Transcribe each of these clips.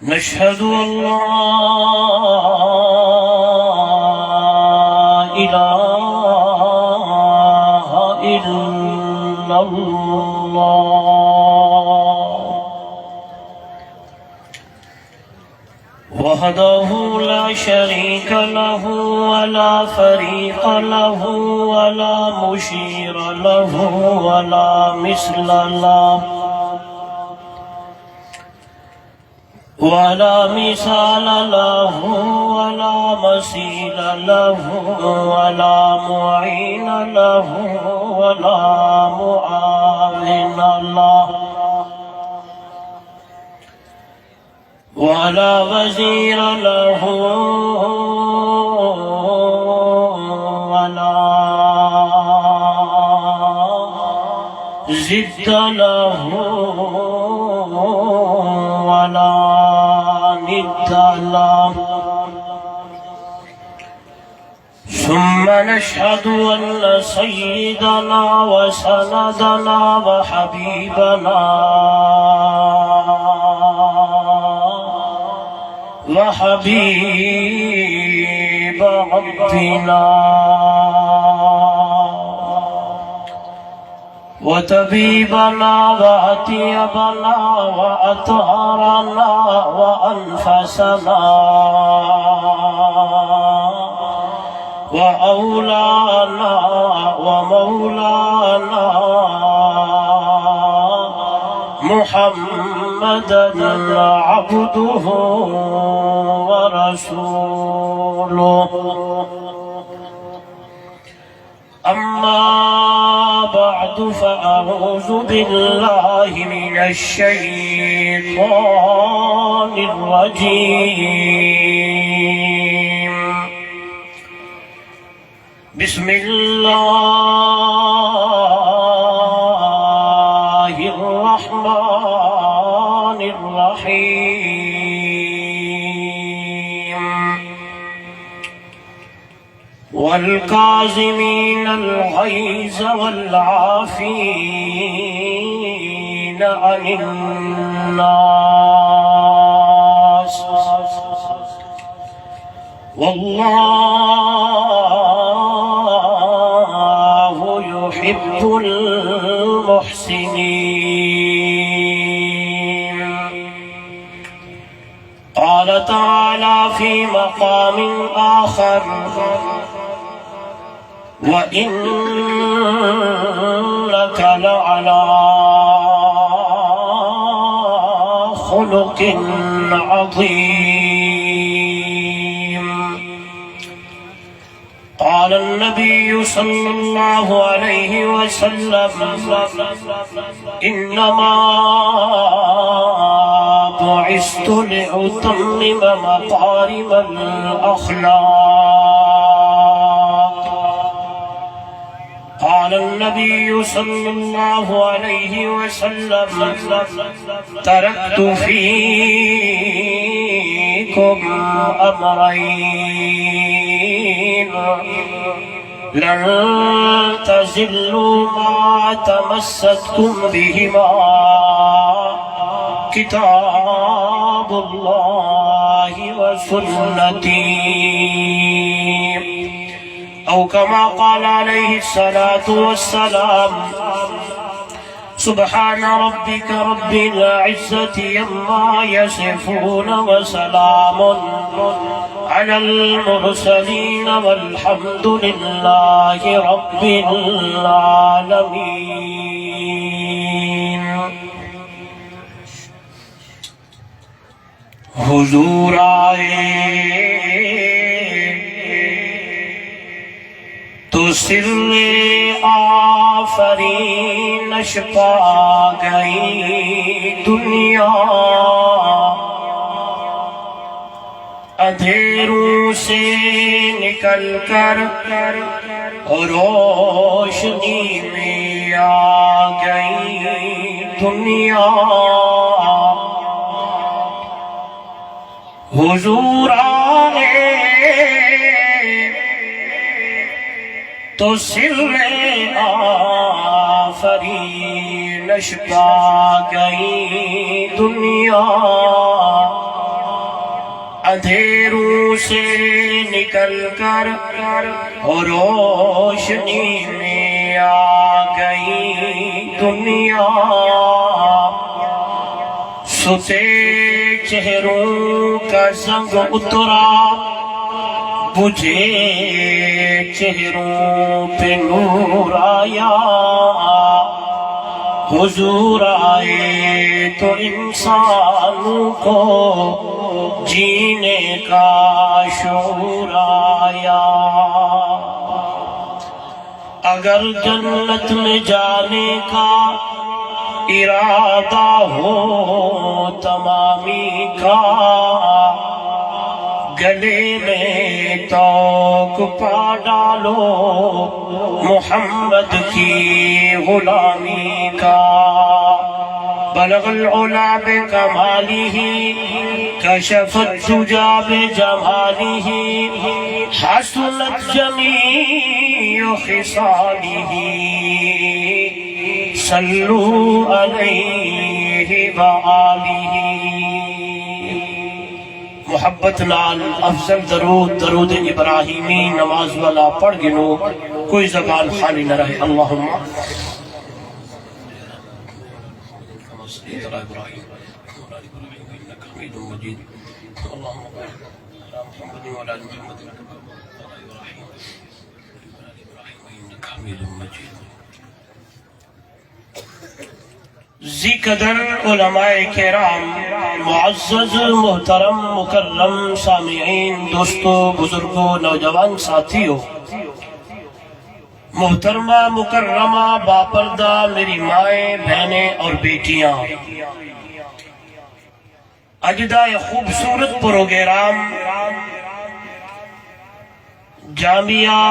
نشهد أن لا إله إلا الله وحده لا شريك له ولا فريق له ولا مشير له ولا مثل له ولا مثال له ولا مثيل له ولا معين له ولا معاون له ولا وزير له ولا ضد له ولا ند له ثم نشهد أن سيدنا وسندنا وحبيبنا وحبيب ربنا وطبيبنا وأطيبنا وأطهرنا وأنفسنا وأولانا ومولانا محمدا عبده ورسوله أما بعد فأعوذ بالله من الشيطان الرجيم بسم الله الرحمن الرحيم والكاظمين الغيظ والعافين عن الناس والله يحب المحسنين. قال تعالى في مقام آخر: وَإِنَّكَ لَعَلَى خُلُقٍ عَظِيمٍ. قال النبي صلى الله عليه وسلم: إنما بعثت لأتمم مكارم الأخلاق. قال النبي صلى الله عليه وسلم: تركت فيكم أمرين لن تزلوا ما تمسكتم بهما كتاب الله وسنتي، أو كما قال عليه الصلاة والسلام: سبحان ربك رب العزة عما يصفون وسلام على المرسلين والحمد لله رب العالمين. حضور آئے تو سر آفرینش پا گئی دنیا، اندھیروں سے نکل کر روشنی میں آ گئی دنیا. حضور آئے تو سر آفرینش پا گئی دنیا، اندھیروں سے نکل کر روشنی میں آ گئی دنیا، ستے چہروں کا زنگ اترا، بجھے چہروں پہ نور آیا، حضور آئے تو انسانوں کو جینے کا شعور آیا۔ اگر جنت میں جانے کا ارادہ ہو تمامی کا، گلے میں توق پا ڈالو محمد کی غلامی کا۔ بلغ العلا بکمالہ، کشف الدجا بجمالہ، حسنت جمیع خصالہ، صلوا علیہ وآلہ۔ محبت نال افضل درود درود ابراہیمی نماز والا پڑھ گنو، کوئی زبان خالی نہ رہے۔ اللہم ذی قدر علماء کرام، معزز محترم مکرم سامعین، دوستو بزرگوں نوجوان ساتھیوں، محترمہ مکرمہ باپردہ میری مائیں بہنیں اور بیٹیاں، اجدہ خوبصورت پروگرام جامعہ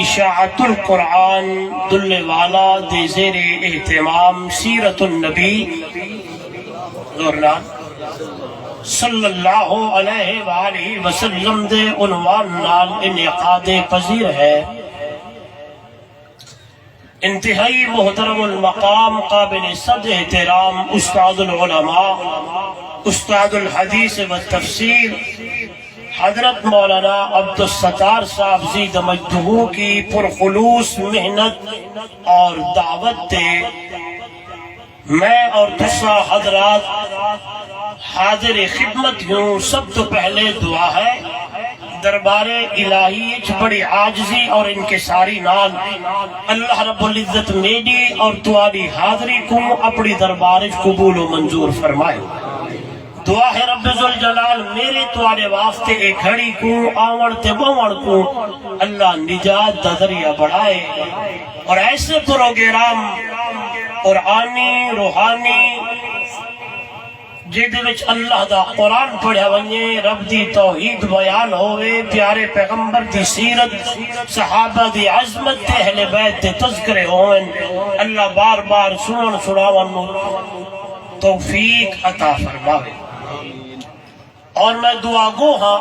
اشاعت القرآن دل والا دے زیر اہتمام سیرت النبی دوران صلی اللہ علیہ وآلہ وسلم دے عنوان نال انعقاد پذیر ہے۔ انتہائی محترم المقام، قابل صد احترام استاد العلماء، استاد الحدیث والتفسیر حضرت مولانا عبدالستار صاحب زید مجدہ کی پرخلوص محنت اور دعوت دے میں اور دوسرا حضرات حاضر خدمت ہوں۔ سب تو پہلے دعا ہے دربار الہی بڑی عاجزی اور انکساری نال اللہ رب العزت میری اور تواڈی حاضری کو اپنی دربار قبول و منظور فرمائے۔ دعا ہے رب ذوالجلال میرے تواڈے واسطے ایک گھڑی کو آوڑ تے بوڑ کو اللہ نجات دا ذریعہ بڑھائے، اور ایسے پروگرام قرآنی روحانی جہدے وچ اللہ دا قرآن پڑھیا ونجے، رب دی توحید بیان ہوئے، پیارے پیغمبر دی سیرت، صحابہ دی عظمت تے اہل بیت دے تذکرے ہوئے، اللہ بار بار سنن سناون توفیق عطا فرماوے۔ اور میں دعا گو ہاں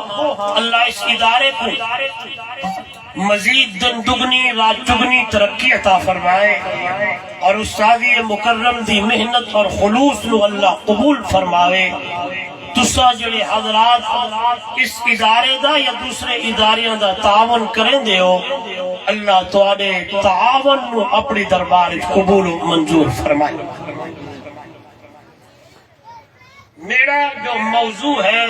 اللہ اس ادارے کو مزید دن دگنی رات چگنی ترقی عطا فرمائے، اور استادی مکرم دی محنت اور خلوص نو اللہ قبول فرماوے۔ تسا جڑے حضرات اس ادارے دا یا دوسرے اداریاں دا تعاون کریں دے ہو، اللہ تواڈے تعاون نو اپنی دربار قبول و منظور فرمائے۔ میرا جو موضوع ہے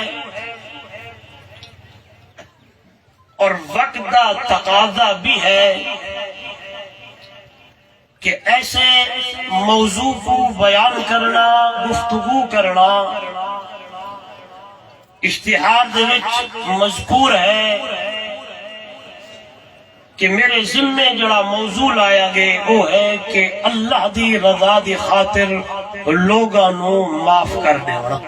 اور وقت دا تقاضا بھی ہے کہ ایسے موضوع کو بیان کرنا، گفتگو کرنا اشتہار دے وچ مذکور ہے کہ میرے ذمے جڑا موضوع لایا گئے وہ ہے کہ اللہ دی رضا دی خاطر لوگاں نو معاف کر دینا۔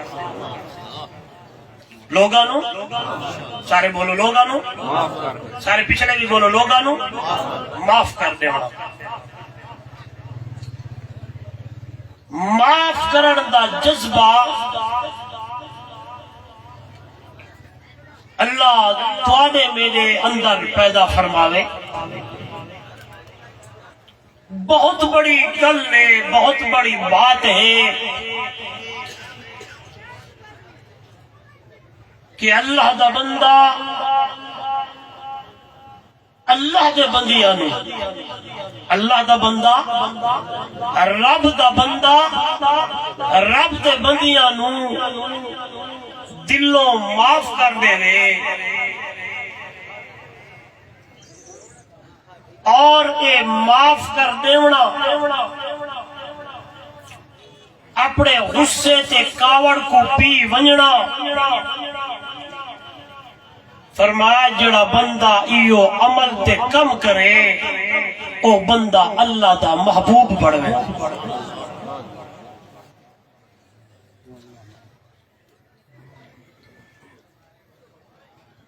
لوگاں نو سارے بولو، لوگاں نو سارے پچھلے بھی بولو، لوگاں نو معاف کر دینا۔ معاف کرن دا جذبہ اللہ تواڈے میرے اندر پیدا فرماوے۔ بہت بڑی گل ہے، بہت بڑی بات ہے کہ اللہ دا بندہ اللہ دے بندیاں نو، اللہ دا بندہ رب دا بندہ رب دے بندیاں نو دلوں معاف کر دے وے، اور اے معاف کر دیونا اپنے غصے تے کاوڑ کو پی ونجنا۔ فرمایا جڑا بندہ ایو عمل تے کم کرے او بندہ اللہ دا محبوب بڑھے۔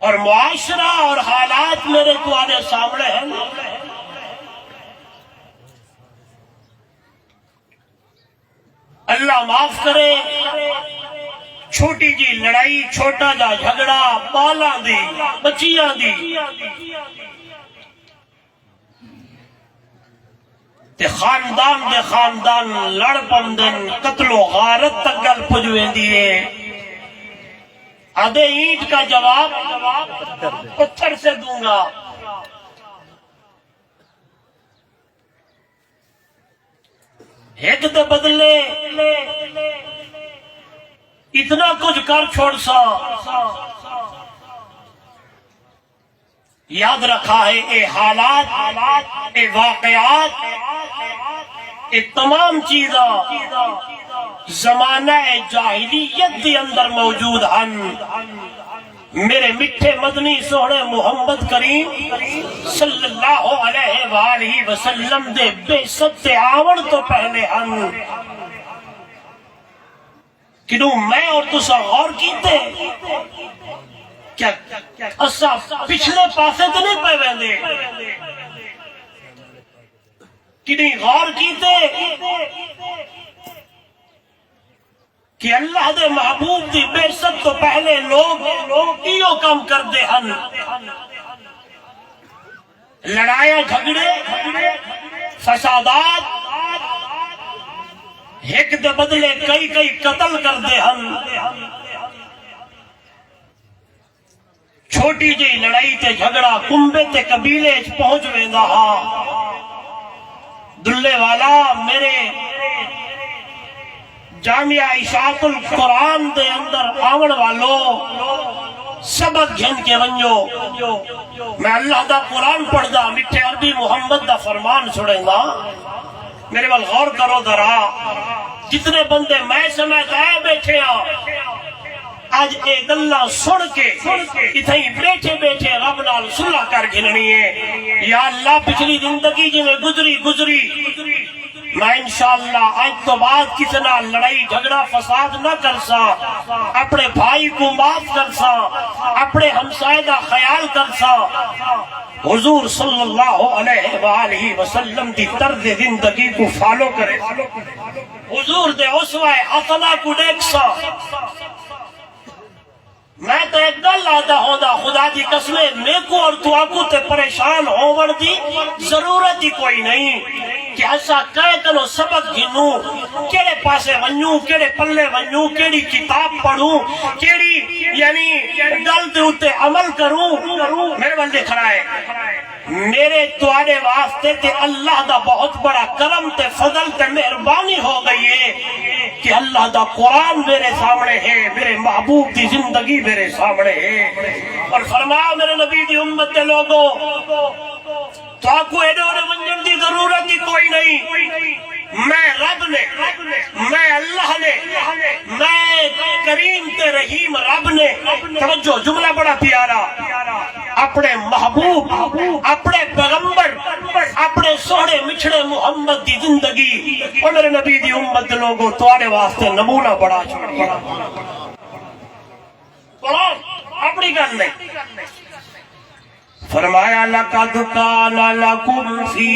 اور معاشرہ اور حالات میرے تمہارے سامنے ہیں، اللہ معاف کرے، چھوٹی جی لڑائی، چھوٹا جا جھگڑا، بالاں دی بچیاں دی تے خاندان دے خاندان لڑ پندن، قتل و غارت تک گل پجویں دیئے، آدھے اینٹ کا جواب پتھر سے دوں گا۔ ایک دے بدلے اتنا کچھ کر چھوڑ سا، یاد رکھا ہے اے حالات، اے واقعات، اے تمام چیزاں زمانہ جاہلیت کے اندر موجود ہیں۔ میرے میٹھے مدنی سونے محمد کریم صلی اللہ علیہ وآلہ وسلم دے بے ست آون تو پہلے ہیں، کنوں میں اور تسا غور کیتے کیا اسا پچھلے پاسے تو نہیں پہ ویندے، کنیں غور کیتے کہ اللہ دے محبوب دی بے ست تو پہلے لوگ کیوں کام کر دے ہن، لڑائیاں جھگڑے فسادات، ایک دے بدلے کئی قتل کر دے ہن۔ چھوٹی جی لڑائی تے جھگڑا کنبے تے قبیلے پہنچ ویندا ہا۔ دلے والا میرے جامعہ اشاعت القرآن دے اندر آون والو سبق گھن کے ونجو، میں اللہ دا قرآن پڑھ دا، میٹھے عربی محمد دا فرمان سڑیں گا، میرے وال غور کرو ذرا، جتنے بندے میں سمیت آئے بیٹھے ہیں آج ایک اللہ سن کے اتھائی بیٹھے بیٹھے رب نال صلح کر گھننی ہے۔ یا اللہ پچھلی زندگی جی میں گزری میں انشاءاللہ آج تو بعد کتنا لڑائی جھگڑا فساد نہ کرسا، اپنے بھائی کو معاف کرسا، اپنے ہمسائے دا خیال کرسا، حضور صلی اللہ علیہ وآلہ وسلم دی طرز زندگی کو فالو کرے، حضور دے اسوہ حسنہ کو دیکھسا۔ میں تو ایک گل آدھا ہوندہ خدا دی قسمیں میں کو اور تو آکو تے پریشان ہون دی ضرورت ہی کوئی نہیں کہ ایسا کہے کنو سبق گھنوں، کیڑے پاسے ونیوں، کیڑے پلے ونیوں، کیڑی کتاب پڑھوں، کیڑی یعنی گل دے اتے عمل کروں۔ میرے بندے کھڑا ہے، میرے توارے واسطے تے اللہ دا بہت بڑا کرم تے فضل تے مہربانی ہو گئی ہے کہ اللہ دا قرآن میرے سامنے ہے، میرے محبوب دی زندگی میرے سامنے ہے۔ اور فرمایا میرے نبی دی امت دے لوگوں تو آکو ایڈے اوڑے منجن دی ضرورت ہی کوئی نہیں، میں رب نے، میں اللہ نے، میں کریم تے رحیم رب نے، توجہ جملہ بڑا پیارا، اپنے محبوب، اپنے پیغمبر، اپنے سوڑے مچھڑے محمد دی زندگی اور میرے نبی دی امت لوگوں توارے واسطے نمونہ بڑا چھوڑا۔ قرآن اپنی گل نہیں، فرمایا لَقَدْ كَانَ لَكُمْ فِي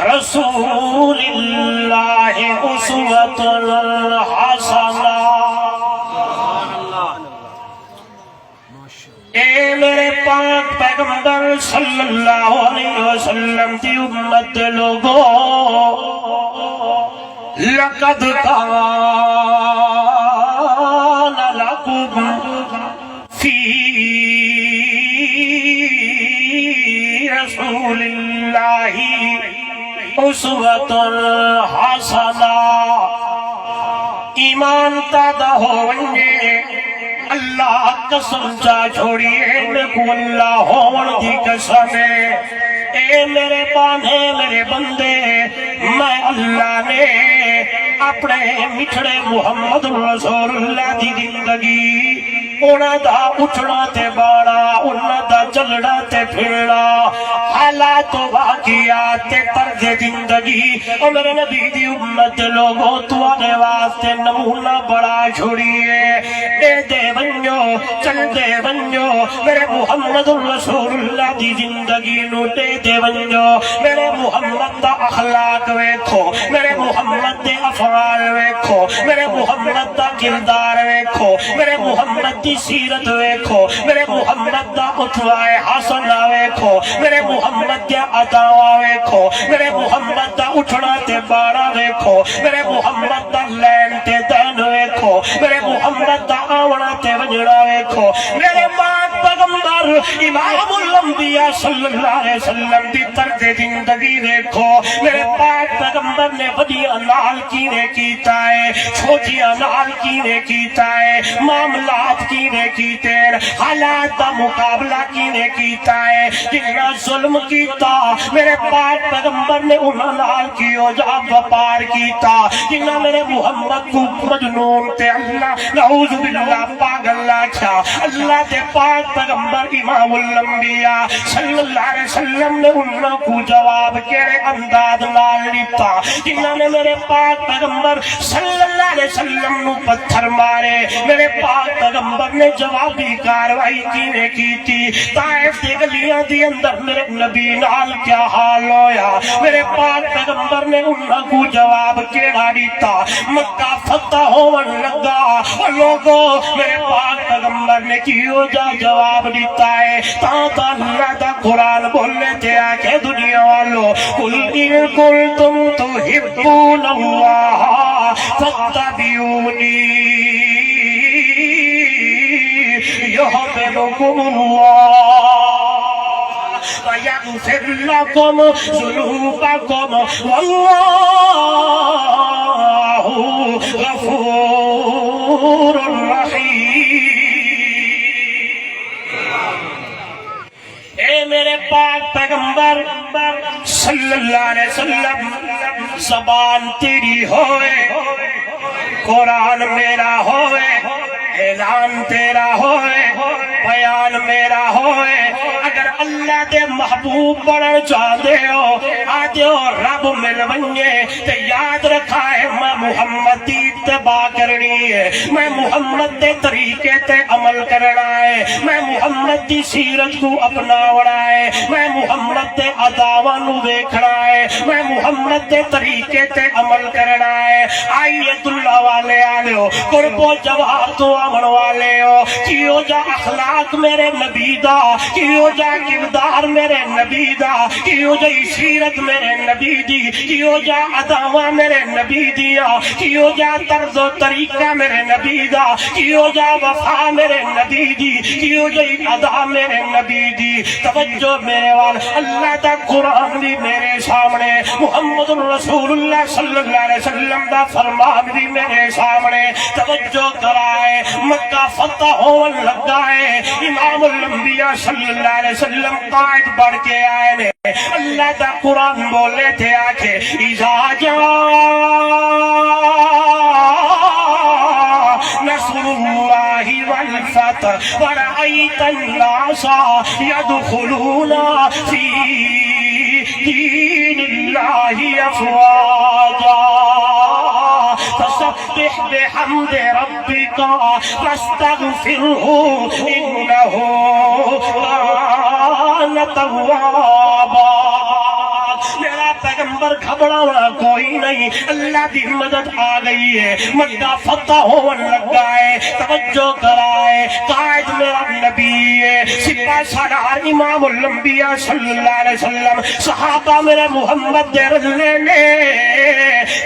رَسُولِ اللَّهِ أُسْوَةٌ حَسَنَةٌ۔ اے میرے پاک پیغمبر پیغمبر صلی اللہ علیہ وسلم دی امت دے لوگو لقد کان لکم فی رسول اللہ اسوۃ حسنہ ایمان تادا ہو ونجے اللہ قسم چا چھوڑیے کو اللہ ہون دی قسم ہے اے میرے بانے میرے بندے میں اللہ نے اپنے مٹھڑے محمد رسول اللہ دی زندگی انہاں دا اٹھنا تے باڑا انہاں دا چلنا تے پھرنا حالات و واقعات تے طرز زندگی اور میرے نبی دی امت لوگوں توانے واسطے نمونہ بڑا چھوڑیے دے دے بنجو چل دے بنجو میرے محمد رسول اللہ دی زندگی نو دے دے بنجو میرے محمد دا اخلاق ویکھو میرے محمد دے افعال ویکھو میرے محمد دا کردار ویکھو میرے محمد دی سیرت ویکھو میرے محمد دا اتوائے حسنہ ویکھو میرے محمد دے عطاوہ ویکھو میرے محمد دا اٹھنا تے بارا ویکھو میرے محمد دا لین تے دین ویکھو میرے محمد دا آونا تے وجڑا ویکھو میرے پاک پیغمبر امام الانبیاء صلی اللہ علیہ وسلم دی طرز زندگی ویکھو میرے پاک پیغمبر نے وڈیاں نال کینے کیتا ہے چھوٹیاں نال کینے کیتا ہے معاملات کینے کیتے ہیں حالات دا مقابلہ کینے کیتا ہے جنہاں ظلم کیتا میرے پاک پیغمبر نے انہاں نال کیو جا وپار کیتا جنہاں میرے محمد کو مجنون تے اللہ نعوذ باللہ پاگل لاکھا اللہ دے پاک پیغمبر امام الانبیاء صلی اللہ علیہ وسلم نے انہاں کو جواب کیڑے انداز نال لیتا جنہاں نے میرے پاک پیغمبر صلی اللہ علیہ وسلم نو پتھر مارے میرے پاک پیغمبر نے جوابی کاروائی کینے کی تھی طائف دے گلیاں دی اندر میرے نبی نال کیا حال ہویا میرے پاک پیغمبر نے انہاں کو جواب کیڑا دیتا مکہ فتح ہون لگا اور لوگوں میرے پاک پیغمبر نے کیوں جا جواب دیتا ہے تا اللہ دا قرآن بولنے تے آکے دنیا والو قل ان کنتم تحبون اللہ فاتبعونی يحببكم الله ويغفر لكم ذنوبكم والله غفور رحيم اے میرے پاک پیغمبر صلی اللہ علیہ وسلم زبان تیری ہوئے قرآن میرا ہوئے اعلان تیرا ہوئے بیان میرا ہوئے اگر اللہ دے محبوب بڑھن چاہتے ہو آدھے ہو رب مل بنجے تے یاد رکھا ہے میں محمد دی اتباع کرنی ہے میں محمد دے طریقے تے عمل کرنا ہے میں محمد دی سیرت کو اپناونا ہے میں محمد دے عداواں نو دیکھنا ہے میں محمد دے طریقے تے عمل کرنا ہے آئیت اللہ والے آلے ہو قرب و جواب تو امن والے ہو کیوں جا اخلاق میرے نبی دا کیوں جا کردار میرے نبی دا کیوں جا سیرت میرے نبی دی کیوں جا عداواں میرے نبی دیا کیوں جا طرز و طریقہ میرے نبی دا کیوں جا وفا میرے نبی دی کیوں جا ادا میرے نبی دی توجہ میرے وال اللہ دا قرآن بھی میرے سامنے محمد رسول اللہ صلی اللہ علیہ وسلم دا فرمان بھی میرے سامنے توجہ کرائے مکہ فتح ہون لگا ہے امام الانبیاء صلی اللہ علیہ وسلم قائد بڑھ کے آئے نے اللہ دا قرآن بولے تھے آکے اذا جاء نصر اللہ والفتح ورأیت الناس يدخلون فی دین اللہ افواجا فسبح بحمد ربك واستغفره إنه كان توابا میرا پیغمبر پر گھبرانا کوئی نہیں، اللہ دی مدد آ گئی ہے، مکہ فتح ہون لگا ہے۔ توجہ کرائے، قائد میرا نبی ہے، سپاہ سالار امام الانبیاء صلی اللہ علیہ وسلم، صحابہ میرے محمد دے رضلے نے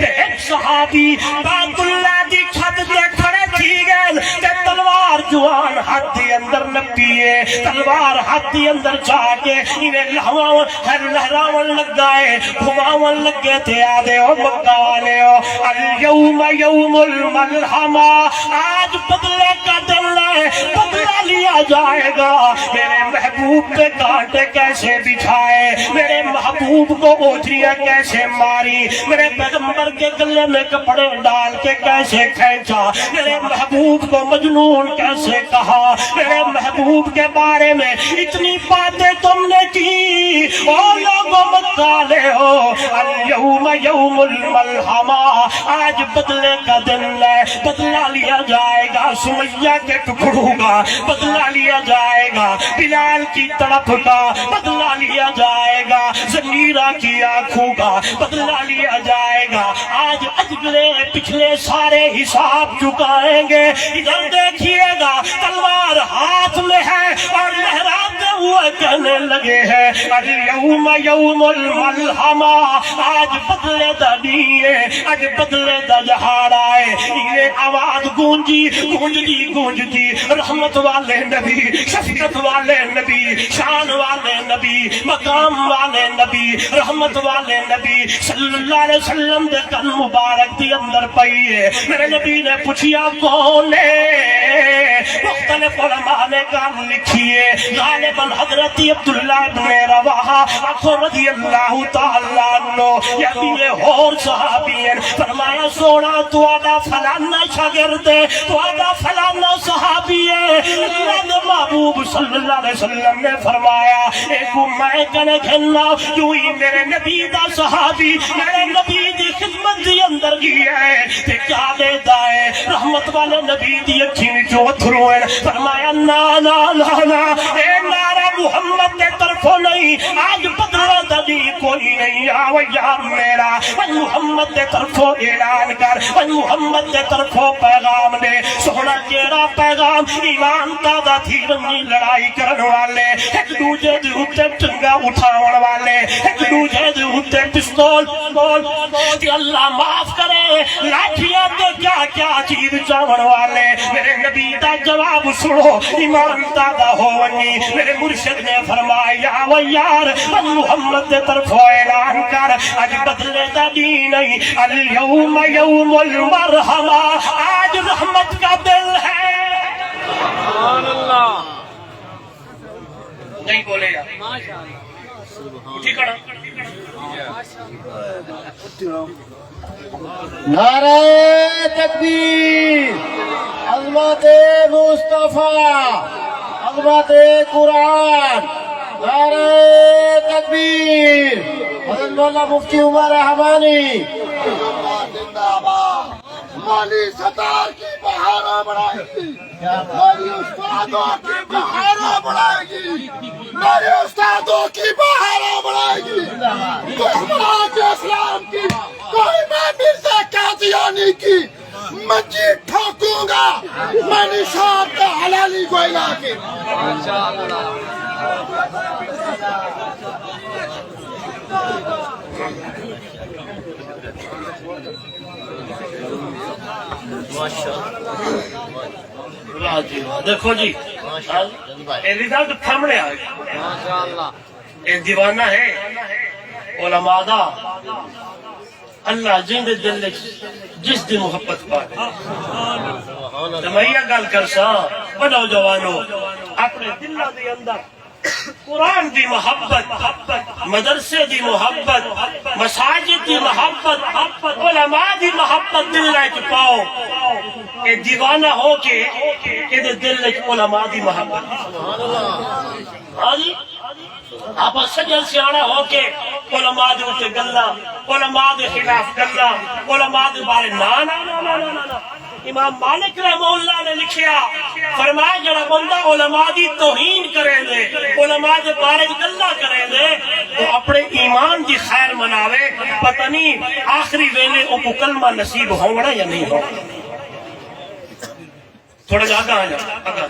ایک صحابی بیت اللہ دی چھت تے کھڑے تھی گئے تے تلوار جوان ہاتھ دے اندر نپیے، تلوار ہاتھ دے اندر جا کے انہیں لہراون لگا ہے، گھماون لگے تھے آدھے او مکہ والے ہو اليوم یوم الملحمہ، آج بدلے کا دن ہے، بدلہ لیا جائے گا۔ میرے محبوب پہ کانٹے کیسے بچھائے، میرے محبوب کو اوجریاں کیسے ماری، میرے پیغمبر کے گلے میں کپڑے ڈال کے کیسے کھینچا، میرے محبوب کو مجنون کیسے کہا، میرے محبوب کے بارے میں اتنی باتیں تم نے کی، او لوگوں مکالے ہو اليوم یوم الملحمہ، آج بدلے کا دن ہے، بدلہ لیا جائے گا سمیہ کے ٹکڑوں کا، بدلہ لیا جائے گا بلال کی طرف کا، بدلہ لیا جائے گا زمیرہ کی آنکھوں کا، بدلہ لیا جائے گا۔ آج اجلے پچھلے سارے حساب چکائیں گے۔ ادھر دیکھیے گا تلوار ہاتھ میں ہے اور لہراتے ہوئے کہنے لگے ہیں اليوم یوم الملحمہ، آج بدلے دا دیئے، آج بدلے دا جہار آئے۔ یہ آواز گونجی گونجتی رحمت والے نبی، شفقت والے نبی، شان والے نبی، مقام والے نبی، رحمت والے نبی صلی اللہ علیہ وسلم دے کن مبارک دی اندر پئی ہے۔ میرے نبی نے پوچھیا کون ہے؟ مختلف علماء نے کہا لکھیے غالباً حضرت عبداللہ بن رواحہ رضی اللہ تعالیٰ عنہ، یا بھی یہ اور صحابی ہیں۔ فرمایا سونا تو آدھا فلانا شاگرد ہے، تو آدھا فلانا صحابی ہے۔ اللہ نے محبوب صلی اللہ علیہ وسلم نے فرمایا ایک میں کنے کھننا کیوں ہی میرے نبی دا صحابی میرے نبی دی خدمت دی اندر گیا ہے تے کیا دے دائے رحمت والے نبی دی اکھی وچوں اتھرو ہے۔ فرمایا نا نا نا نا اے نارا محمد دے طرفوں نہیں، آج بدلہ دی کوئی نہیں، آو یار میرا محمد دے طرفوں اعلان کر، محمد دے طرفوں پیغام دے۔ سونا کیڑا پیغام؟ ایمان تازہ تھی رنگی لڑائی کرن والے، ایک دوجے دے اوتے ٹنگا اٹھاون والے، ایک دوجے دے اوتے پستول بول کہ اللہ معاف کرے لاٹھیاں تے کیا کیا چیز چاون والے۔ میرے نبی دا جواب سنو، ایمان تازہ ہونی۔ میرے مرشد نے فرمایا و یار محمد دے طرف اعلان کر، آج بدلے دا دین نہیں، اليوم یوم المرحمہ، آج رحمت کا دل ہے۔ سبحان اللہ، نہیں بولے گا اٹھی کھڑا۔ نعرہ تکبیر، عظمت مصطفیٰ، عظمت قرآن، نعرہ تکبیر، حضرت مولانا مفتی عمر رحمانی۔ مالی ستار کی بہاریں بڑھائے گی، مالی استادوں کی بہاریں بڑھائے گی، میرے استادوں کی بہاریں بڑھائے گی، دشمنان کے اسلام کی، کوئی میں مرزا قادیانی کی منجی ٹھوکوں گا، میں نشان کا حلالی گوئلہ کی۔ دیکھو جی یہ رزلٹ سامنے آ گیا، یہ دیوانہ ہے علماء دا اللہ جن دے دل جس دی محبت پائے۔ تو میں یہ گل کر سا بنو جوانو اپنے دلوں دے اندر قرآن دی محبت، مدرسے دی محبت، مساجد دی محبت، علماء دی محبت دل وچ پاؤ، اے دیوانہ ہو کے اے دل وچ علماء دی محبت۔ ہاں جی آپ سجن سیاڑا ہو کے علماء دے اوتے گلاں، علماء دے خلاف گلاں، علماء دے بارے نا نا نا نا نا نا امام مالک رحمہ اللہ نے لکھیا فرمایا جڑا بندہ علماء دی توہین کرے دے علماء دے بارے گلاں کرے دے وہ اپنے ایمان دی خیر مناوے پتہ نہیں آخری ویلے او کو کلمہ نصیب ہونا یا نہیں ہونا تھوڑا جا آگاہ آجا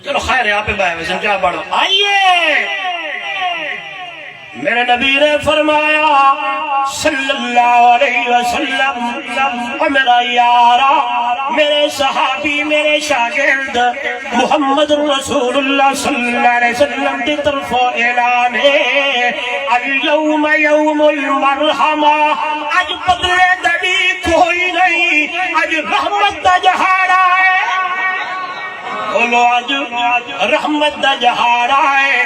چلو خیر ہے آپ بھائی ویسن کیا بڑھو آئیے میرے نبی نے فرمایا صلی اللہ علیہ وسلم اور میرا یارا میرے صحابی میرے شاگرد محمد رسول اللہ صلی اللہ علیہ وسلم کی طرف اعلان ہے اليوم یوم المرحمہ آج بدلے دبی کوئی نہیں آج رحمت دا جہارا ہے بولو آج رحمت دا جہارا ہے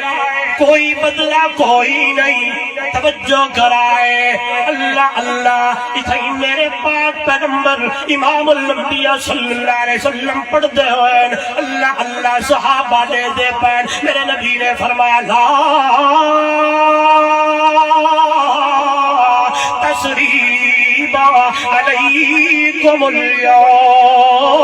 کوئی بدلہ کوئی نہیں توجہ کرائے اللہ اللہ اتھائی میرے پاک پیغمبر امام الانبیاء صلی اللہ علیہ وسلم پڑھ دے ہوئے اللہ اللہ صحابہ دے دے پین میرے نبی نے فرمایا لا تسریبا علیکم اليوم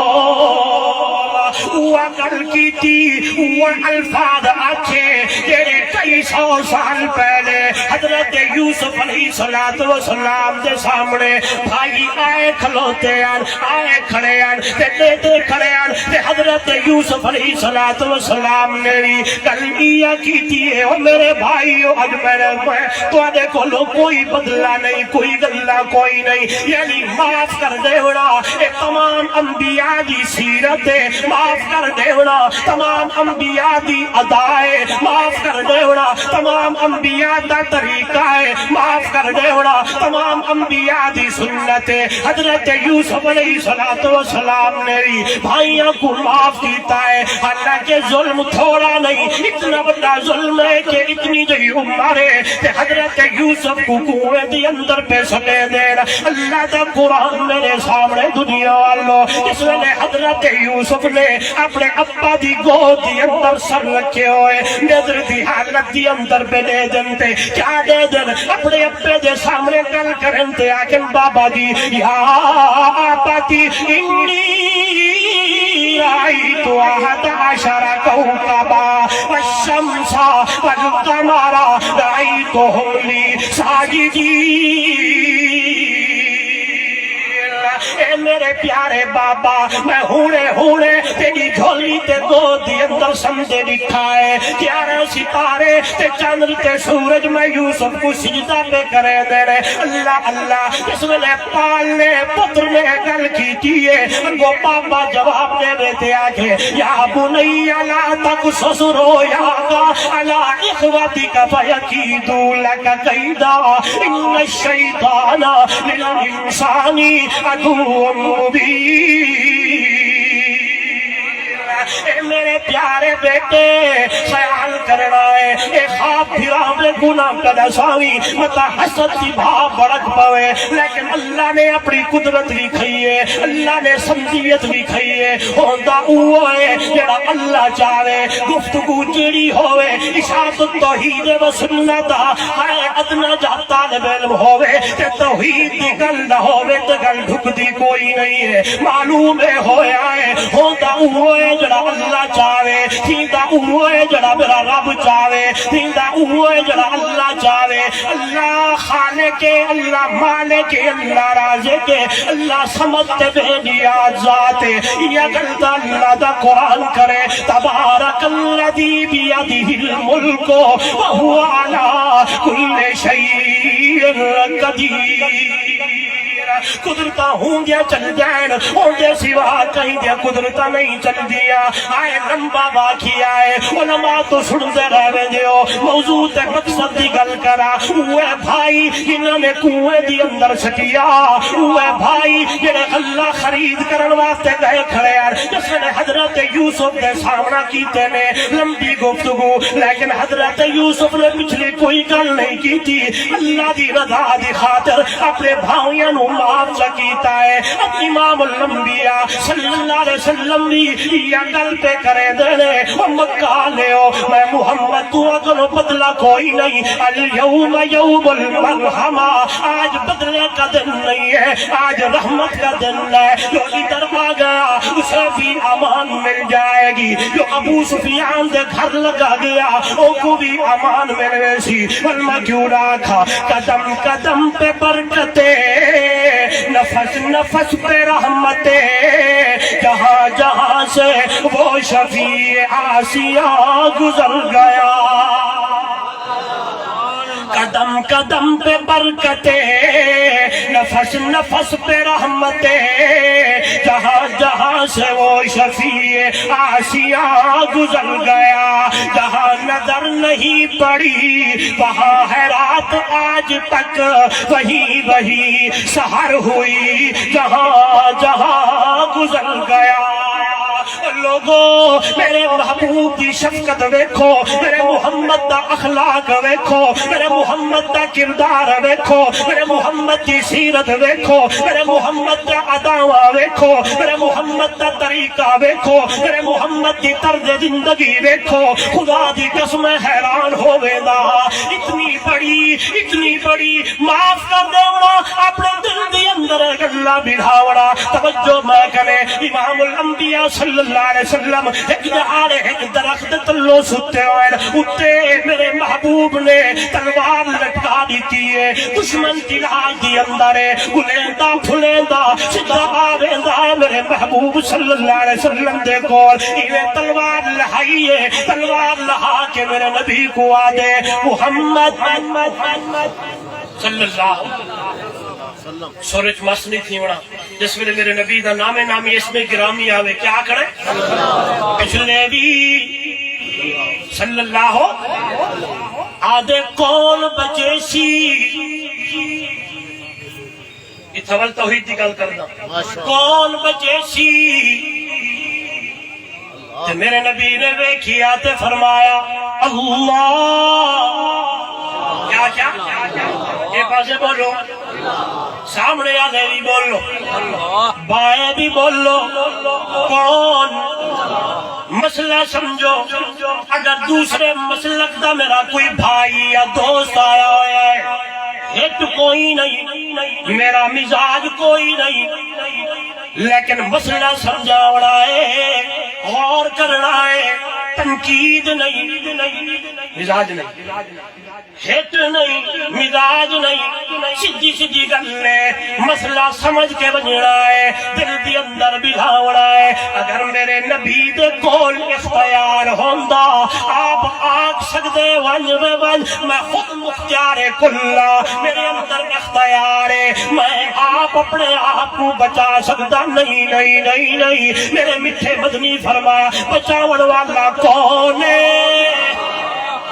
وہ گل کی تھی وہ الفاظ آچھے تیرے کئی سو سال پہلے حضرت یوسف علیہ السلام دے سامنے بھائی آئے کھلوتے ہیں آئے کھڑے ہیں تے کھڑے ہیں تے حضرت یوسف علیہ السلام نے بھی کلمیہ کی تھی او میرے بھائیو اج میرے تو آدھے کو لو کوئی بدلہ نہیں کوئی گلہ کوئی نہیں یعنی معاف کر دے ہونا ایک تمام انبیاء دی سیرت ہے معاف کر دے ہونا تمام انبیاء دی ادائے معاف کر دے ہونا تمام انبیاء دا طریقہ ہے معاف کر دے ہونا تمام انبیاء دی سنت ہے حضرت یوسف علیہ السلام نے بھی بھائیوں کو معاف کیتا ہے حالانکہ ظلم تھوڑا نہیں اتنا بڑا ظلم ہے کہ اتنی جی عمر ہے کہ حضرت یوسف کو کنویں دی اندر پہ سلے دینا اللہ دا قرآن میرے سامنے دنیا والوں اس ویلے حضرت یوسف نے اپنے ابا دی گود دی اندر سر رکھے ہوئے نظر دی حالت دی اندر پہ دے دنتے کیا دے دن اپنے ابے دے سامنے کل کرنتے آکن بابا دی یا آبا دی انی رائیت احد عشر کوکبا والشمس والقمر رائیتهم لی ساجدین اے میرے پیارے بابا میں ہونے تیری جھولی تے دو دی اندر سمجھے لکھا ہے 11 ستارے تے چاند تے سورج میں یوسف کو سجدہ پہ کرے دے رہے اللہ اللہ اس ویلے پالنے پتر نے گل کی دیئے وہ بابا جواب دے دیتے آگے یا بنی لا تقصص رؤیاک علی اخوتک فیکیدوا لک کیدا ان الشیطان للانسان عدو مبین اے میرے پیارے بیٹے خیال کرنا ہے اے خواب پھراوے گناہ کدا ساوی متا حسد کی بھا بڑک پوے لیکن اللہ نے اپنی قدرت بھی کھئیے اللہ نے سمجھیت بھی کھئیے ہوندہ اوہ جڑا اللہ چاہے گفتگو جڑی ہوئے اشاعت توحید و سنت ہائے ادنا جا طالب علم ہوئے تے توحید دی گل نہ ہوئے تے گل ڈھک دی کوئی نہیں ہے معلوم ہے ہوئے آئے ہوندہ اوہ جڑا اللہ چاہے تھیندہ اوہ جڑا میرا رب چاہے تھیندہ اوہ جڑا اللہ چاہے اللہ خالق اللہ مالک اللہ رازق اللہ سمجھتے بے نیاز ذات یہ گلتا اللہ دا قرآن کرے تبارک الذی بیدہ الملک وہو علی کل شیء قدیر قدرتا ہوں گیا چل جائن ہوں گیا سوا کہیں دیا قدرتا نہیں چل دیا آئے لمبا باقی آئے علماء تو سنتے رہے دیو موضوع تے مقصد دی گل کرا اوے بھائی انہوں نے کنویں دی اندر سکیا اوے بھائی جنہیں اللہ خرید کرن واسطے گئے کھڑے ہیں جس نے حضرت یوسف نے سامنا کیتے نے لمبی گفتگو لیکن حضرت یوسف نے پچھلی کوئی گل نہیں کی تھی اللہ دی رضا دی خاطر اپنے بھائیوں نو جواب سکیتا ہے امام الانبیاء صلی اللہ علیہ وسلم بھی یا گل پہ کرے دینے اور مکہ لے ہو میں محمد تو اگر بدلہ کوئی نہیں الیوم یوم المرحمہ آج بدلے کا دن نہیں ہے آج رحمت کا دن ہے جو ادھر آ گیا اسے بھی امان مل جائے گی جو ابو سفیان دے گھر لگا گیا او کو بھی امان ملے سی علماء کیوں رکھا قدم قدم پہ برکتے نفس نفس پہ رحمتے جہاں جہاں سے وہ شفیع آسیہ گزر گیا قدم قدم پہ برکتے نفس نفس پہ رحمتے جہاں جہاں سے وہ شفیع آسیہ گزر گیا جہاں نظر نہیں پڑی وہاں ہے رات آج تک وہی وہی سحر ہوئی جہاں جہاں گزر گیا لوگوں میرے محبوب کی شفقت ویکھو میرے محمد دا اخلاق ویکھو میرے محمد دا کردار ویکھو میرے محمد کی سیرت ویکھو میرے محمد دا اداواں ویکھو میرے محمد دا طریقہ ویکھو میرے محمد کی طرز زندگی ویکھو خدا دی قسم حیران ہوے گا اتنی بڑی معاف کر دیونا اپنے دل دی اندر گلا بٹھاونا توجہ میں کرے امام الانبیاء صلی اللہ علیہ وسلم ایک جہاں ایک درخت تلو ستے ہوئے اتے میرے محبوب نے تلوار لٹکا دیتی ہے دشمن کی لاج دی اندر ہے گلیندہ پھلیندہ سدھا آویندہ میرے محبوب صلی اللہ علیہ وسلم دے کول انہیں تلوار لہائیے تلوار لہا کے میرے نبی کو آدے محمد صلی اللہ سورج مس نہیں تھی وڑا جس ویلے میرے نبی دا نام نامی اس میں گرامی آوے کیا کرے پچھلے بھی صلی اللہ آدھے کون بچے سی اتھول توحید دی گل کرنا کون بچے سی تے میرے نبی نے ویکھیا تے فرمایا اللہ کیا یہ پاسے بولو سامنے آگے بھی بولو بائیں بھی بولو کون مسئلہ سمجھو اگر دوسرے مسلک دا میرا کوئی بھائی یا دوست آیا ہوا ہے ہٹ کوئی نہیں میرا مزاج کوئی نہیں لیکن مسئلہ سمجھاونا ہے غور کرنا ہے تنقید نہیں مزاج نہیں ہٹ نہیں مزاج نہیں سیدھی سیدھی گل ہے مسئلہ سمجھ کے بجنا ہے دل دی اندر بٹھاونا ہے اگر میرے نبی دے کول اختیار ہوندا آپ آکھ سکدے ونج میں خود مختار کلا میرے اندر اختیار ہے میں آپ اپنے آپ کو بچا سکتا نہیں میرے میٹھے مدنی فرمایا بچاون والا کون ہے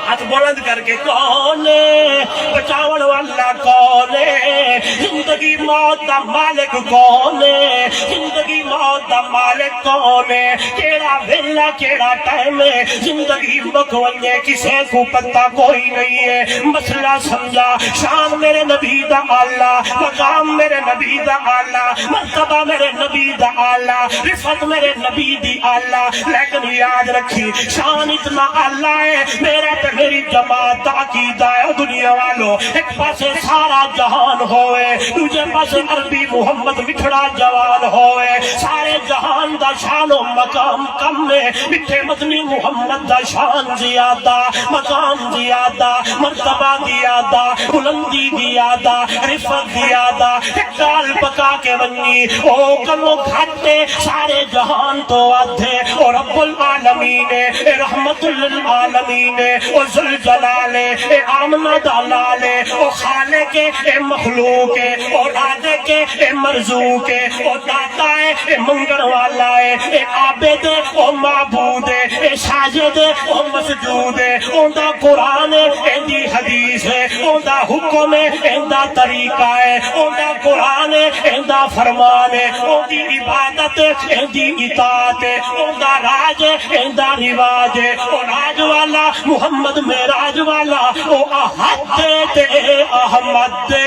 ہاتھ بلند کر کے کون ہے بچاون والا کون ہے زندگی موت دا مالک کون ہے زندگی موت دا مالک کون ہے کیڑا ویلا کیڑا ٹائم ہے زندگی مکونے کسے کو پتہ کوئی نہیں ہے مسئلہ سمجھا شان میرے نبی دا اعلیٰ مقام میرے نبی دا اعلیٰ مرتبہ میرے نبی دا اعلیٰ رفعت میرے نبی دی اعلیٰ لیکن یاد رکھی شان اتنا اعلیٰ ہے میرا تے میری جماعت عقیدہ ہے دنیا والوں ایک پاسے سارا جہان ہوئے دوسرے پاسے عربی محمد مٹھڑا جوان ہوئے سارے جہان دا شان و مقام کم ہے مٹھے مدنی محمد دا شان زیادہ مقام زیادہ مرتبہ زیادہ بلندی زیادہ رفعت زیادہ ایک گال پکا کے بنی او کلو کھاتے سارے جہان تو آدھے اور رب العالمین رحمت للعالمین اور ذوالجلال اے آمنہ دلال او خالق اے مخلوق اور رازق اے مرزوق او داتا اے منگن والا اے عابد او معبود اے ساجد او مسجود اون دا قرآن اے دی حدیث ہے اون دا حکم اے دا طریقہ ہے اون دا قرآن اے دا فرمان ہے اون دی عبادت اے دی اطاعت اون دا راج اے دا رواج او راج والا محمد میراج والا او احد تے احمد دے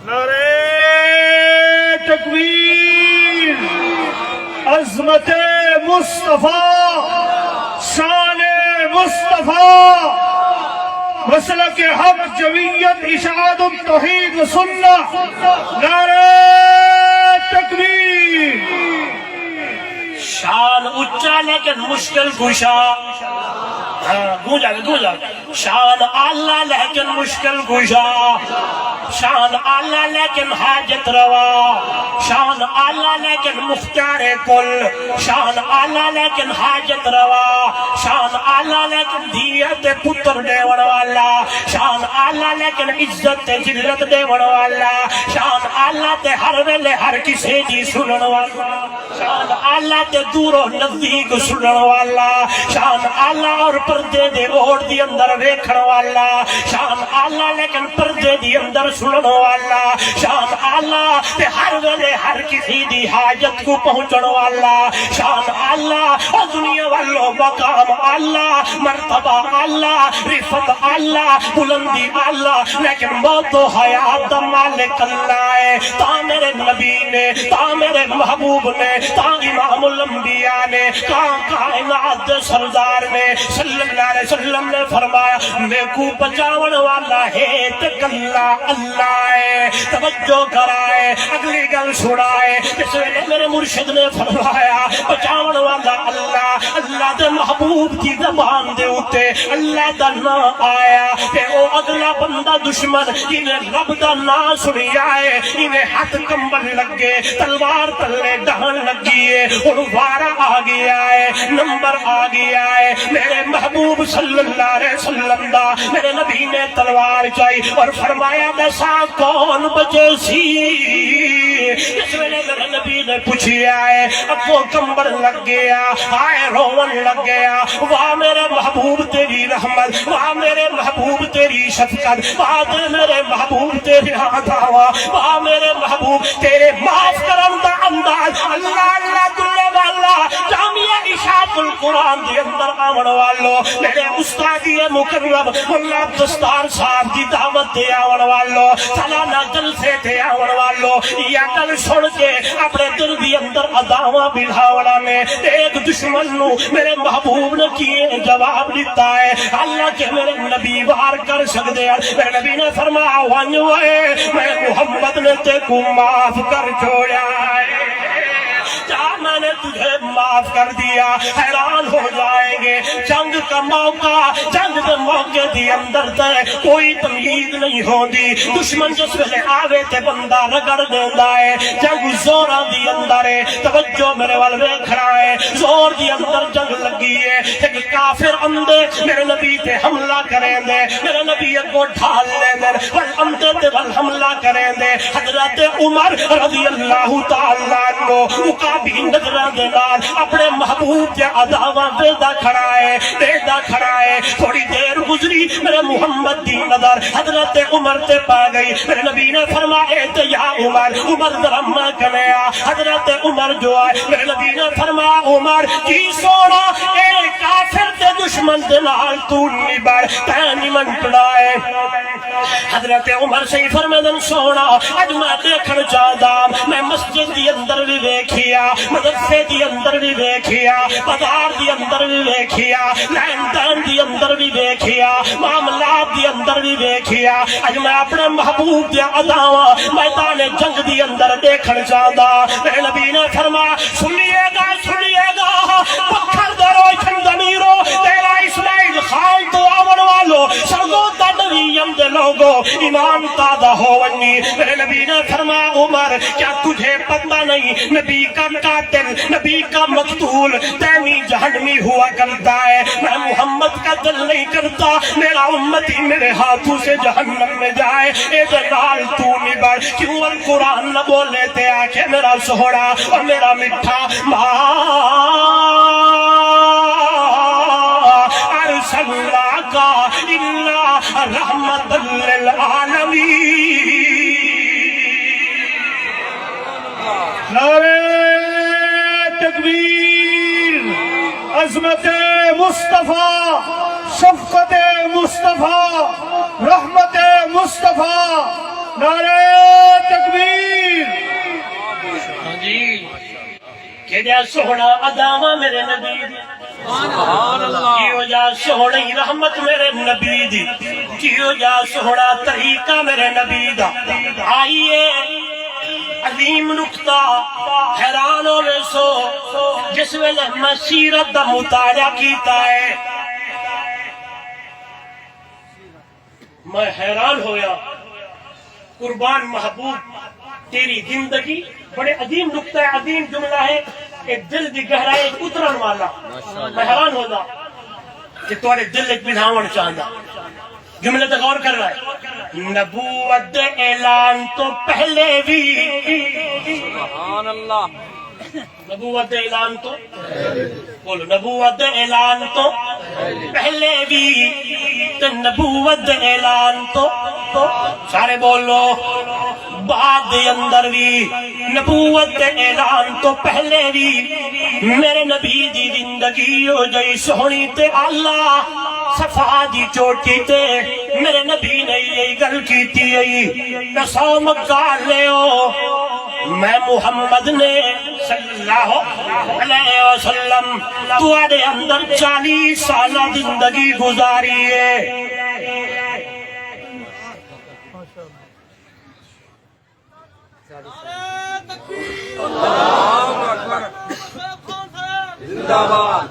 نعرہ تکبیر، عظمت مصطفیٰ، شان مصطفیٰ، مسلک حق جمعیت اشاعت التوحید و سنہ، نعرہ تکبیر۔ شان اچا لیکن مشکل کشا، گونجا شان اللہ لیکن مشکل کشا، شان اللہ لیکن حاجت روا، شان اللہ لیکن مختار کل، شان اللہ لیکن حاجت روا، شان اللہ لیکن دیت پتر دیون والا، شان اللہ لیکن عزت ذلت دیون والا، شان اللہ تے ہر ویلے ہر کسی دی سنن والا، شان اللہ تے دور و نزدیک سنن والا، شان اللہ اور پردے دے اوڑ دی اندر ویکھن والا، شان اللہ لیکن پردے دی اندر سنن والا، شان اللہ تے ہر ویلے ہر کسی دی حاجت کو پہنچن والا، شان اللہ اور دنیا والو مقام اللہ، مرتبہ اللہ، رفت اللہ، بلندی اللہ، لیکن موت و حیات دا مالک اللہ ہے۔ تا میرے نبی نے، تا میرے محبوب نے، تا امام الانبیاء نے، کائنات دے سردار نے صلی اللہ علیہ وسلم نے فرمایا میں کو بچاون والا ہے تک اللہ اللہ ہے۔ توجہ کرائے، اگلی گل سنائے، جس ویلے میرے مرشد نے فرمایا بچاون والا اللہ، اللہ دے محبوب کی زبان دے اتے اللہ دا نام آیا تے او اگلا بندہ دشمن انہیں رب دا نام سنی آئے، انہیں ہاتھ کمبل لگے، تلوار تلے ڈہن لگیے، اور وارہ آ گیا ہے، نمبر آ گیا ہے۔ میرے محبوب صلی اللہ علیہ وسلم دا میرے نبی نے تلوار چاہی اور فرمایا دسا کون بچے سی، اس ویلے میرے نبی نے پوچھیا ہے، اگوں کمبل لگ گیا، آئے رون لگ گیا، واہ میرے محبوب تیری رحمت، واہ میرے محبوب تیری شفقت، واہ میرے محبوب تیرے عطاوا، واہ میرے محبوب تیرے معاف کرن دا انداز، اللہ اللہ دلے والا جامعہ اشاعت القرآن دے اندر آمن والو، میرے استادی مکرم ملا دستار صاحب دی دعوت دے آمن والو، سالانہ جلسے دے آمن والو، یا گل سن کے اپنے دل دی اندر اداواں بڑھاونا میں ایک دشمن نو میرے محبوب نے کیے جواب دیتا ہے، اللہ کے میرے نبی وار کر سکتے ہیں۔ میرے نبی نے فرمایا وانجوئے میں محمد نے تے کو معاف کر چھوڑا ہے، جہاں میں نے تجھے معاف کر دیا، حیران ہو جائیں گے۔ جنگ کا موقع، جنگ کے موقع دی اندر تے کوئی تمیز نہیں ہوندی، دشمن جس ویلے آوے تے بندہ رگڑ دیندا ہے، جنگ زوراں دی اندر ہے، توجہ میرے وال ویکھ رہا ہے، زور دی اندر جنگ لگی ہے، ایک کافر اندے میرے نبی تے حملہ کریں دے، میرے نبی کو ڈھال لے دے، ول اندے تے ول حملہ کریں دے، حضرت عمر رضی اللہ تعالیٰ عنہ مقابی نظرہ دے نال اپنے محبوب کے عداواں دیدہ کھڑا ہے، تھوڑی دیر گزری میرے محمد دی نظر حضرت عمر تے پا گئی، میرے نبی نے فرمایا تے یا عمر ذرا کنیا، حضرت عمر جو آئے میرے نبی نے فرمایا عمر کی سونا اے کافر تے دشمن دے نال تو نبڑ تینی من پڑائے۔ حضرت عمر سے ہی فرمیدن سونا اج میں دیکھن چاہدا، میں مسجد دی اندر بھی ویکھیا، مدرسے دی اندر بھی ویکھیا، بازار دی اندر بھی ویکھیا، لین دین دی اندر بھی ویکھیا، معاملات دی اندر بھی ویکھیا، اج میں اپنے محبوب دی اداواں میدان جنگ دی اندر دیکھن چاہدا۔ میرے نبی نے فرمایا سنیے گا پکھر دے روشن ضمیرو تیرا اسماعیل خان تو آون والو سرگو دڈویم دے لوگو ایمان تازہ ہو ونی۔ میرے نبی نے فرمایا عمر کیا تجھے پتہ نہیں نبی کا قاتل، نبی کا مقتول تیمی جہنمی ہوا کرتا ہے، میں محمد کا دل نہیں کرتا میرا امتی میرے ہاتھوں سے جہنم میں جائے، اے جنال تو نبڑ کیوں القرآن نہ بول لیتے آکے میرا سہوڑا اور میرا مٹھا ارسلناک الا رحمت للعالمین۔ نعرہ تکبیر، عظمت مصطفیٰ، شفقت مصطفیٰ، رحمت مصطفیٰ، نعرہ تکبیر۔ ہاں جی کیڑا سوہنا اداواں میرے نبی دی، سبحان اللہ کیو جا سوہنی رحمت میرے نبی دی، کیو جا سوہنا طریقہ میرے نبی دا۔ آئیے عظیم نقطہ حیران ہوئے سو جس ویلے میں سیرت دا مطالعہ کیتا ہے، میں حیران ہویا قربان محبوب تیری زندگی بڑے عظیم نقطہ ہے، عظیم جملہ ہے، ایک دل دی گہرائی اترن والا۔ میں حیران ہوتا کہ تمہارے دل ایک بڑھاون چاہتا، جملے تک غور کر رہا ہے۔ نبوت اعلان تو پہلے بھی، سبحان اللہ نبوت اعلان تو بولو، نبوت اعلان تو پہلے بھی، تو نبوت اعلان تو سارے بولو بعد اندر بھی، نبوت اعلان تو پہلے بھی میرے نبی دی زندگی ہو جائی سونی تے اللہ صفا دی چوٹی تے میرے نبی نے یہی گل کیتی ہے دسو مکال لیو میں محمد نے صلی اللہ علیہ وسلم تواڈے اندر 40 سالہ زندگی گزاری ہے۔ زندہ باد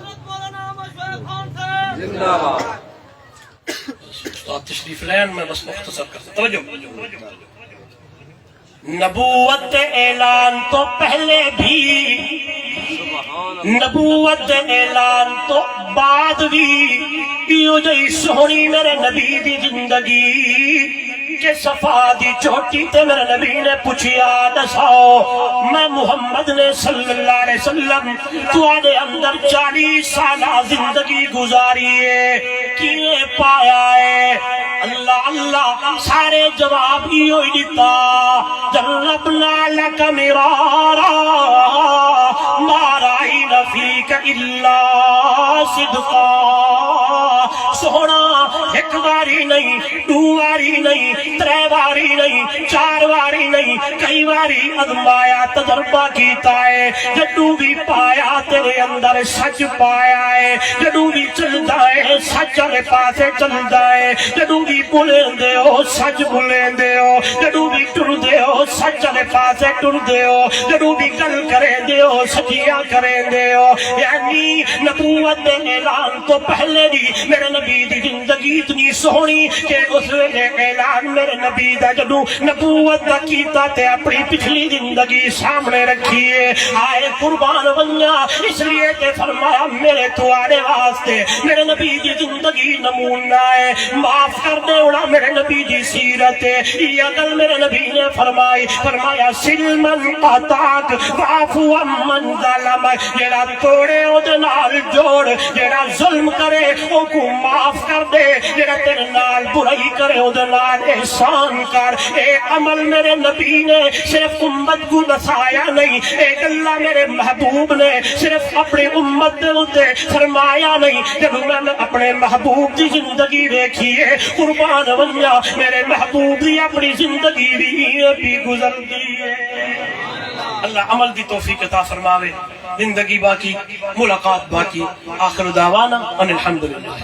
زندہ باد۔ استاد تشریف لین میں بس مختصر کرتا توجہ۔ نبوت اعلان تو پہلے بھی، نبوت اعلان تو بعد بھی، یوں جئی سونی میرے نبی دی زندگی کہ صفا دی چوٹی تے میرے نبی نے پوچھیا دساؤ میں محمد نے صلی اللہ علیہ وسلم تواڈے اندر 40 سالہ زندگی گزاری ہے کیے پایا ہے؟ اللہ اللہ سارے جواب ہی ہوئی دیتا جربنا لک مرارا ما رأینا فیک الا صدقا۔ سونا ایک باری نہیں، دو باری نہیں، 3 باری نہیں، 4 باری نہیں، کئی باری ازمایا تجربہ کیتا ہے، جدو بھی پایا تیرے اندر سچ پایا ہے، جدو بھی چلدا ہے سچ والے پاسے چلدا ہے، جدو بھی بولندے ہو سچ بولندے ہو، جدو بھی ٹردے ہو سچ والے پاسے ٹردے ہو، جدو بھی گل کریندے ہو سچیاں کریندے ہو۔ یعنی نبوت دے اعلان تو پہلے بھی میرے نبی دی زندگی اتنی سونی کہ اس ویلے اعلان میرے نبی دا جدو نبوت دا کیتا تے اپنی پچھلی زندگی سامنے رکھیے آئے قربان بنیا، اس لیے کہ فرمایا میرے تواڈے واسطے میرے نبی دی زندگی نمونہ ہے، معاف کر دے ہونا میرے نبی دی سیرت ہے۔ یہ گل میرے نبی نے فرمایا سلمن قطعک وعفو عمن ظلم، جڑا توڑے او دے نال جوڑ، جڑا ظلم کرے او کو معاف کر دے، جڑا تیرے نال برائی کرے او دے نال احسان کر۔ اے عمل میرے نبی نے صرف امت کو دسایا نہیں، اے اللہ میرے محبوب نے صرف اپنی امت دے اتے فرمایا نہیں۔ جب میں اپنے محبوب دی زندگی دیکھیے قربان بنیا میرے محبوب دی اپنی زندگی بھی گزرتی ہے۔ اللہ عمل دی توفیق عطا فرماوے، زندگی باقی، ملاقات باقی۔ آخر دعوانا ان الحمدللہ۔